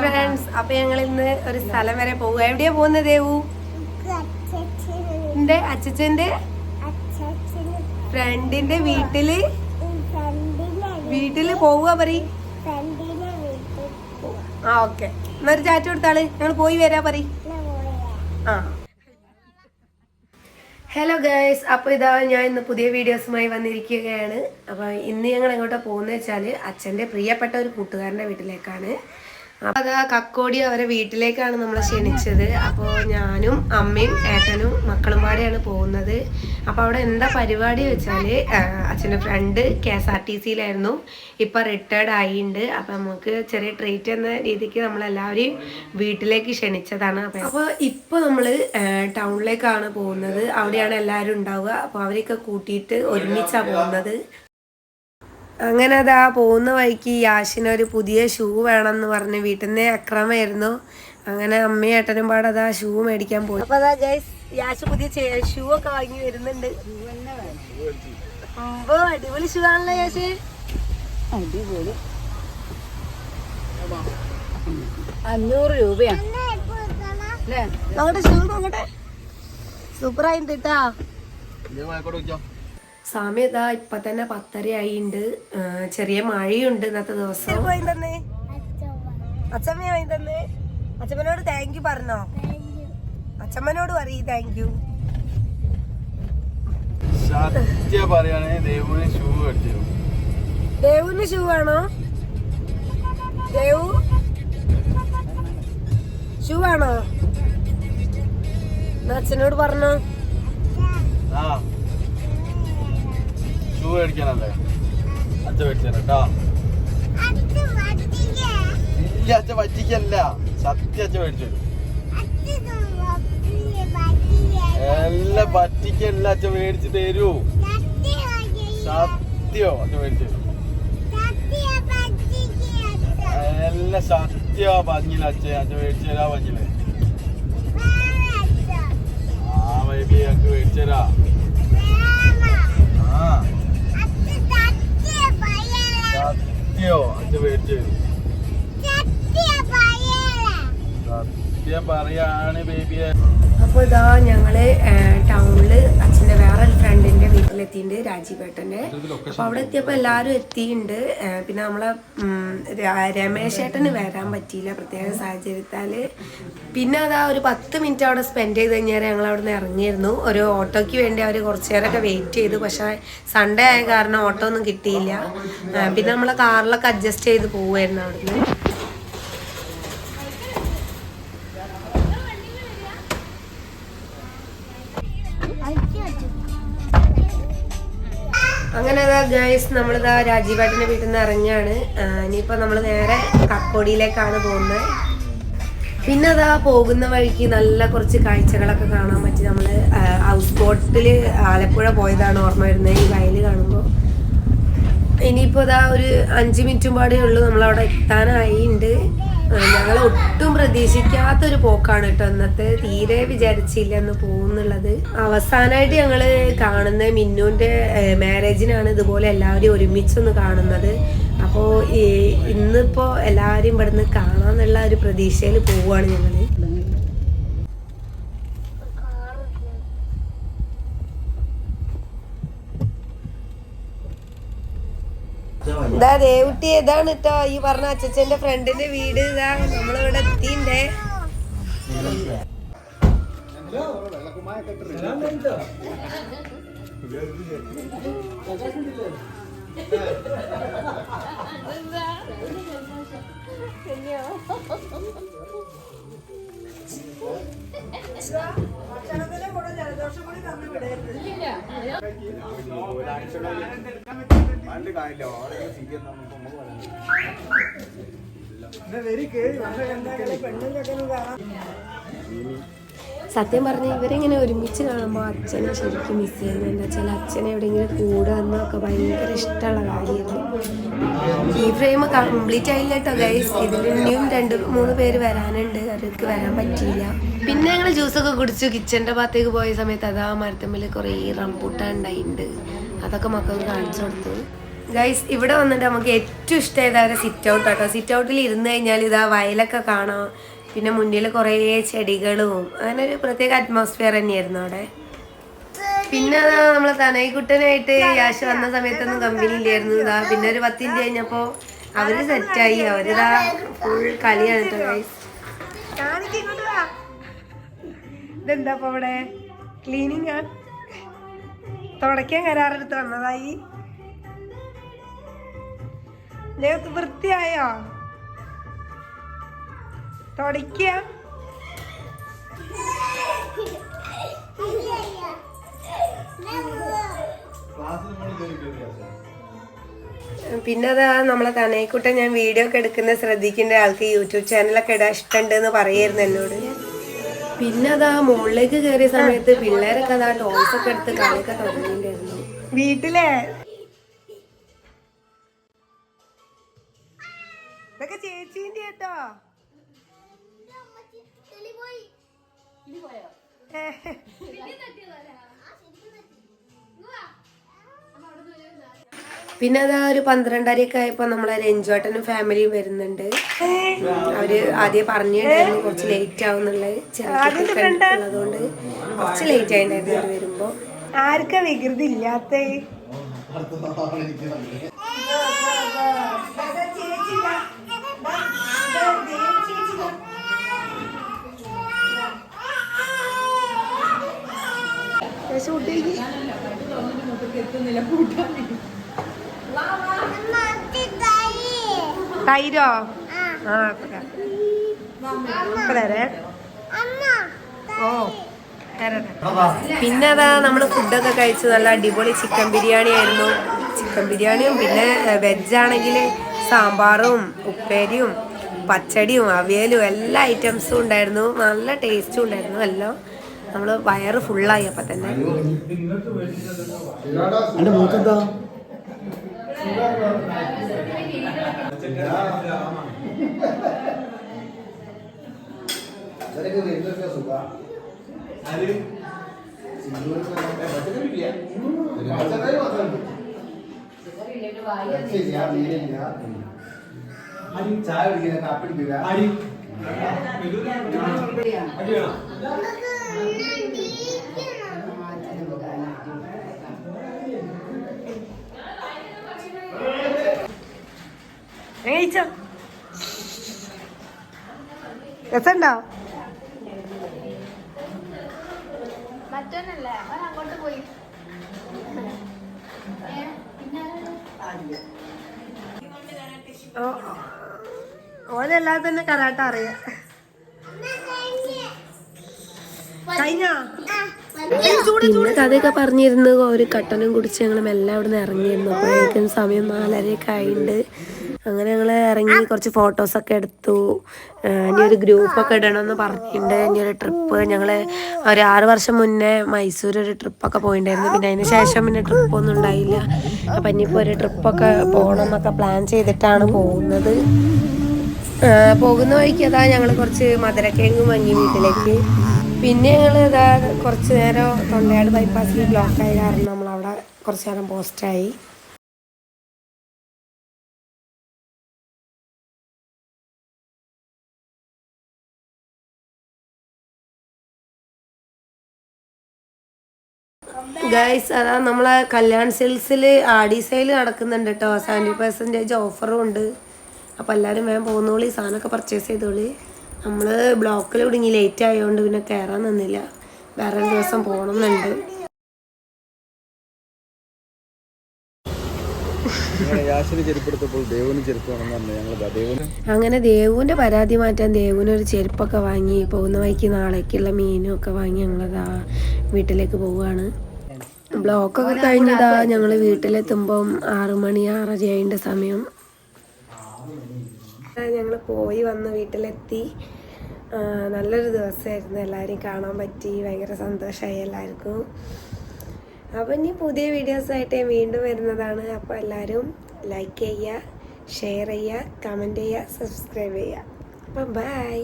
Friends, അപ്പൊ ഞങ്ങൾ ഇന്ന് ഒരു സ്ഥലം വരെ പോകുക. എവിടെയാ പോകുന്നത് ദേവു? എന്റെ അച്ഛന്റെ ഫ്രണ്ടിന്റെ വീട്ടില് പോവുക പറയും. ആ ഓക്കെ, എന്നൊരു ചാറ്റ് കൊടുത്താള്, ഞങ്ങൾ പോയി വരാ പറയും. ആ ഹലോ ഗൈസ്, അപ്പോൾ ഇതാ ഞാൻ ഇന്ന് പുതിയ വീഡിയോസുമായി വന്നിരിക്കുകയാണ്. അപ്പോൾ ഇന്ന് ഞങ്ങൾ എങ്ങോട്ടാണ് പോകുന്നത് വെച്ചാൽ അച്ഛൻ്റെ പ്രിയപ്പെട്ട ഒരു കൂട്ടുകാരൻ്റെ വീട്ടിലേക്കാണ്. അപ്പോൾ അതാ കക്കോടി അവരെ വീട്ടിലേക്കാണ് നമ്മളെ ക്ഷണിച്ചത്. അപ്പോൾ ഞാനും അമ്മയും ഏട്ടനും മക്കളും പാടെയാണ് പോകുന്നത്. അപ്പോൾ അവിടെ എന്താ പരിപാടി വെച്ചാൽ അച്ഛൻ്റെ ഫ്രണ്ട് KSRTCയിലായിരുന്നു, ഇപ്പോൾ റിട്ടയർഡ് ആയിട്ടുണ്ട്. അപ്പോൾ നമുക്ക് ചെറിയ ട്രീറ്റ് എന്ന രീതിക്ക് നമ്മളെല്ലാവരെയും വീട്ടിലേക്ക് ക്ഷണിച്ചതാണ്. അപ്പോൾ ഇപ്പോൾ നമ്മൾ ടൗണിലേക്കാണ് പോകുന്നത്. അവിടെയാണ് എല്ലാവരും ഉണ്ടാവുക. അപ്പോൾ അവരെയൊക്കെ കൂട്ടിയിട്ട് ഒരുമിച്ചാണ് പോകുന്നത്. അങ്ങനെ അതാ പോകുന്ന വഴിക്ക് യാഷിനൊരു പുതിയ ഷൂ വേണമെന്ന് പറഞ്ഞ് വീട്ടിൽ നിന്ന് അക്രമമായിരുന്നു. അങ്ങനെ അമ്മയും ഏട്ടനും പാടെ അതാ ഷൂ മേടിക്കാൻ പോയി. അപ്പൊ അതാ ഗൈസ്, യാഷ് പുതിയ ഷൂ ഒക്കെ വാങ്ങി വരുന്നുണ്ട്. അടിപൊളി ഷൂ ആണല്ലോ യാഷ്. അടിപൊളി 500 രൂപയാണ്. നോക്കട്ടെ ഷൂ നോക്കട്ടെ, സൂപ്പർ ആയിട്ട് കേട്ടാ. സമയം ഇതാ ഇപ്പൊ തന്നെ 10:30 ആയിണ്ട്. ചെറിയ മഴയുണ്ട് ഇന്നത്തെ ദിവസം. അച്ഛമ്മ വാങ്ങി തന്നെ. അച്ഛമ്മനോട് താങ്ക് യു പറഞ്ഞോ? അച്ഛമ്മനോട് പറയ് താങ്ക് യു. ദേവുവിന് ഷൂ വേണോ? ദേവു ഷൂ വേണോ? അച്ഛനോട് പറഞ്ഞോ. ഷൂ മേടിക്കാനല്ലേ അച്ഛൻ മേടിച്ചാ? ഇല്ല, അച്ഛൻ പറ്റിക്കല്ല, സത്യം അച്ഛൻ മേടിച്ചു. എല്ലാം പറ്റിക്കല്ല, അച്ഛൻ മേടിച്ചു തരൂ. സത്യോ അച്ഛൻ മേടിച്ചു തരും. എല്ലാം സത്യോ പഞ്ഞില്ല അച്ഛൻ, അച്ഛൻ മേടിച്ചു തരാ പഞ്ഞില്ലേ? ആ ബേബി അച്ഛൻ മേടിച്ചു തരാ. സത്യോ അച്ഛൻ മേടിച്ചു തരും. സത്യം പറയാണ് ബേബിയെ. അപ്പോൾ ഇതാ ഞങ്ങള് ടൗണില് അച്ഛൻ്റെ വേറൊരു ഫ്രണ്ടിന്റെ വീട്ടിലെത്തിയിട്ടുണ്ട്, രാജീവേട്ടൻ്റെ. അപ്പോൾ അവിടെ എത്തിയപ്പോൾ എല്ലാവരും എത്തിയിട്ടുണ്ട്. പിന്നെ നമ്മളെ രമേശേട്ടന് വരാൻ പറ്റിയില്ല പ്രത്യേക സാഹചര്യത്താൽ. പിന്നെ അതാ ഒരു 10 മിനിറ്റ് അവിടെ സ്പെൻഡ് ചെയ്ത് കഴിഞ്ഞാൽ ഞങ്ങൾ അവിടെ നിന്ന് ഇറങ്ങിയിരുന്നു. ഒരു ഓട്ടോയ്ക്ക് വേണ്ടി അവർ കുറച്ച് നേരമൊക്കെ വെയിറ്റ് ചെയ്തു. പക്ഷേ സൺഡേ ആയ കാരണം ഓട്ടോ ഒന്നും കിട്ടിയില്ല. പിന്നെ നമ്മളെ കാറിലൊക്കെ അഡ്ജസ്റ്റ് ചെയ്ത് പോവുമായിരുന്നു അവിടുന്ന്. അങ്ങനെ അതാ ഗൈസ്, നമ്മളിതാ രാജീവേട്ടൻ്റെ വീട്ടിൽ നിന്ന് ഇറങ്ങിയാണ്. ഇനിയിപ്പോൾ നമ്മൾ നേരെ കക്കോടിയിലേക്കാണ് പോകുന്നത്. പിന്നെ അതാ പോകുന്ന വഴിക്ക് നല്ല കുറച്ച് കാഴ്ചകളൊക്കെ കാണാൻ പറ്റി. നമ്മൾ ഹൗസ് ബോട്ടിൽ ആലപ്പുഴ പോയതാണ് ഓർമ്മ വരുന്നത് ഈ വയൽ കാണുമ്പോൾ. ഇനിയിപ്പോൾ ഇതാ ഒരു 5 മിനിറ്റും പാടേ ഉള്ളൂ നമ്മളവിടെ എത്താനായിട്ടുണ്ട്. ഞങ്ങൾ ഒട്ടും പ്രതീക്ഷിക്കാത്തൊരു പോക്കാണ് കേട്ടോ ഇന്നത്തെ. തീരെ വിചാരിച്ചില്ല എന്ന് പോകുന്നുള്ളത്. അവസാനമായിട്ട് ഞങ്ങൾ കാണുന്ന മിന്നുവിൻ്റെ മാരേജിനാണ് ഇതുപോലെ എല്ലാവരും ഒരുമിച്ചൊന്ന് കാണുന്നത്. അപ്പോൾ ഇന്നിപ്പോൾ എല്ലാവരും ഇവിടുന്ന് കാണാന്നുള്ള ഒരു പ്രതീക്ഷയിൽ പോവുകയാണ് ഞങ്ങൾ. ഇതാ ദേവുട്ടി, ഇതാണ് കേട്ടോ ഈ പറഞ്ഞ അച്ഛൻ്റെ ഫ്രണ്ടിന്റെ വീട്. ഇതാ നമ്മളിവിടെ എത്തിണ്ടേ. സത്യം പറഞ്ഞ ഇവരെങ്ങനെ ഒരുമിച്ച് കാണുമ്പോൾ അച്ഛനെ ശരിക്കും മിസ് ചെയ്യുന്നുണ്ട്. ചില അച്ഛനെ എവിടെയെങ്കിലും കൂടെ എന്നൊക്കെ ഭയങ്കര ഇഷ്ടമുള്ള കാര്യമായിരുന്നു. ഈ ഫ്രെയിം കംപ്ലീറ്റ് ആയില്ല കേട്ടോ ഗൈസ്. ഇതിൽ ഇനിയും 2-3 പേര് വരാനുണ്ട്, അവർക്ക് വരാൻ പറ്റിയില്ല. പിന്നെ ഞങ്ങൾ ജ്യൂസൊക്കെ കുടിച്ചു കിച്ചൻ്റെ ഭാഗത്തേക്ക് പോയ സമയത്ത് അതാ മരത്തമ്മിൽ കുറേ റംബൂട്ടാൻ ഉണ്ടായിട്ടുണ്ട്. അതൊക്കെ മക്കൾക്ക് കാണിച്ചു കൊടുത്തു. ഗൈസ് ഇവിടെ വന്നിട്ട് നമുക്ക് ഏറ്റവും ഇഷ്ടമായത് അവരെ സിറ്റ് ഔട്ട് കേട്ടോ. സിറ്റ് ഔട്ടിൽ ഇരുന്ന് കഴിഞ്ഞാൽ ഇതാ വയലൊക്കെ കാണാം, പിന്നെ മുന്നിൽ കുറേ ചെടികളും, അങ്ങനെ ഒരു പ്രത്യേക അറ്റ്മോസ്ഫിയർ തന്നെയായിരുന്നു അവിടെ. പിന്നെ നമ്മളെ തനൈക്കുട്ടനായിട്ട് യാശ് വന്ന സമയത്തൊന്നും കമ്പനി ഇല്ലായിരുന്നു. ഇതാ പിന്നെ ഒരു 10 മിനിറ്റ് കഴിഞ്ഞപ്പോൾ അവര് സെറ്റായി, അവരിതാ ഫുൾ കളിയാണ് കേട്ടോ ഗൈസ്. ഇതെന്താ അപ്പൊ ഇവിടെ ക്ലീനിങ് ആണ്, തുടയ്ക്കാൻ കരാറെടുത്ത് വന്നതായി. വൃത്തിയായോ തുടയ്ക്ക? പിന്നെ അതാ നമ്മളെ തനൈക്കുട്ടൻ ഞാൻ വീഡിയോ ഒക്കെ എടുക്കുന്ന ശ്രദ്ധിക്കേണ്ട ആൾക്ക് യൂട്യൂബ് ചാനലൊക്കെ ഇടാൻ ഇഷ്ടമുണ്ട് എന്ന് പറയായിരുന്നു എന്നോട്. പിന്നെ അതാ മുകളിലേക്ക് കയറിയ സമയത്ത് പിള്ളേരൊക്കെ അതാ ടോയ്സ് ഒക്കെ എടുത്ത് കളിയൊക്കെ തുടങ്ങിയിട്ടുണ്ടായിരുന്നു വീട്ടിലെ. ഇതൊക്കെ ചേച്ചീന്റെ കേട്ടോ. പിന്നെ അതാ ഒരു 12:30 ആയപ്പോ നമ്മളെ രഞ്ജുവേട്ടനും ഫാമിലിയും വരുന്നുണ്ട്. അവര് ആദ്യം പറഞ്ഞിട്ടുണ്ടായിരുന്നു കുറച്ച് ലേറ്റ് ആവുന്നുള്ളത്, ചെറുതുകൊണ്ട് കുറച്ച് ലേറ്റ് ആയിട്ടുണ്ടായിരുന്നു അവര് വരുമ്പോ. ആർക്കാ വികൃതി ഇല്ലാത്ത? തൈരോ? പിന്നെ അതാ നമ്മള് ഫുഡൊക്കെ കഴിച്ചു. നല്ല അടിപൊളി ചിക്കൻ ബിരിയാണി ആയിരുന്നു. ചിക്കൻ ബിരിയാണിയും പിന്നെ വെജാണെങ്കിൽ സാമ്പാറും ഉപ്പേരിയും പച്ചടിയും അവിയലും എല്ലാ ഐറ്റംസും ഉണ്ടായിരുന്നു. നല്ല ടേസ്റ്റും ഉണ്ടായിരുന്നു എല്ലാം. നമ്മള് വയറ് ഫുള്ളായി അപ്പൊ തന്നെ. ചായ കുടിക്കുന്ന കാപ്പി രസണ്ടോ? മറ്റോനല്ലേ അവൻ അങ്ങോട്ട് പോയി. ഓനെല്ലാതെ തന്നെ കരാട്ട അറിയാം. പിന്നെ കഥയൊക്കെ പറഞ്ഞിരുന്നു. ഒരു കട്ടനും കുടിച്ച് ഞങ്ങൾ മെല്ലെ അവിടെ നിന്ന് ഇറങ്ങിയിരുന്നു. അപ്പോഴേക്കും സമയം 4:30 ആയിട്ടുണ്ട്. അങ്ങനെ ഞങ്ങൾ ഇറങ്ങി കുറച്ച് ഫോട്ടോസൊക്കെ എടുത്തു. ഇനി ഒരു ഗ്രൂപ്പൊക്കെ ഇടണമെന്ന് പറഞ്ഞിട്ടുണ്ട്. ഇനി ഒരു ട്രിപ്പ് ഞങ്ങൾ ഒരു 6 വർഷം മുന്നേ മൈസൂർ ഒരു ട്രിപ്പൊക്കെ പോയിട്ടുണ്ടായിരുന്നു. പിന്നെ അതിന് ശേഷം പിന്നെ ട്രിപ്പൊന്നും ഉണ്ടായില്ല. അപ്പം ഇനിയിപ്പോൾ ഒരു ട്രിപ്പൊക്കെ പോകണം എന്നൊക്കെ പ്ലാൻ ചെയ്തിട്ടാണ് പോകുന്നത്. പോകുന്ന വഴിക്ക് അതാ ഞങ്ങൾ കുറച്ച് മധുരക്കിഴങ്ങ് വാങ്ങി വീട്ടിലേക്ക്. പിന്നെ ഞങ്ങൾ ഇതാ കുറച്ച് നേരം തൊണ്ടയാട് ബൈപ്പാസിൽ ബ്ലോക്കായ കാരണം നമ്മളവിടെ കുറച്ച് നേരം പോസ്റ്റായി. ഗൈസ് അതാ നമ്മളെ കല്യാൺ സിൽസിൽ ആഡി സെയിൽ നടക്കുന്നുണ്ട് കേട്ടോ. 70% ഓഫറും ഉണ്ട്. അപ്പോൾ എല്ലാവരും വേഗം പോകുന്നോളി, സാധനമൊക്കെ പർച്ചേസ് ചെയ്തോളി. നമ്മൾ ബ്ലോക്കിൽ ഇടുങ്ങി ലേറ്റ് ആയതുകൊണ്ട് പിന്നെ കയറാൻ നിന്നില്ല. വേറൊരു ദിവസം പോകണമെന്നുണ്ട്. അങ്ങനെ ദേവുവിൻ്റെ പരാതി മാറ്റാൻ ദേവുവിനൊരു ചെരുപ്പൊക്കെ വാങ്ങി പോകുന്ന വഴിക്ക് നാളേക്കുള്ള മീനും ഒക്കെ വാങ്ങി ഞങ്ങളതാ വീട്ടിലേക്ക് പോവുകയാണ്. ബ്ലോക്കൊക്കെ കഴിഞ്ഞതാ ഞങ്ങൾ വീട്ടിലെത്തുമ്പം 6 മണി 6:30 ആയിൻ്റെ സമയം. ഞങ്ങൾ പോയി വന്ന് വീട്ടിലെത്തി. നല്ലൊരു ദിവസമായിരുന്നു. എല്ലാവരെയും കാണാൻ പറ്റി. ഭയങ്കര സന്തോഷമായി എല്ലാവർക്കും. അപ്പോൾ ഇനി പുതിയ വീഡിയോസായിട്ട് ഞാൻ വീണ്ടും വരുന്നതാണ്. അപ്പോൾ എല്ലാവരും ലൈക്ക് ചെയ്യുക, ഷെയർ ചെയ്യുക, കമൻറ്റ് ചെയ്യുക, സബ്സ്ക്രൈബ് ചെയ്യുക. അപ്പം ബൈ.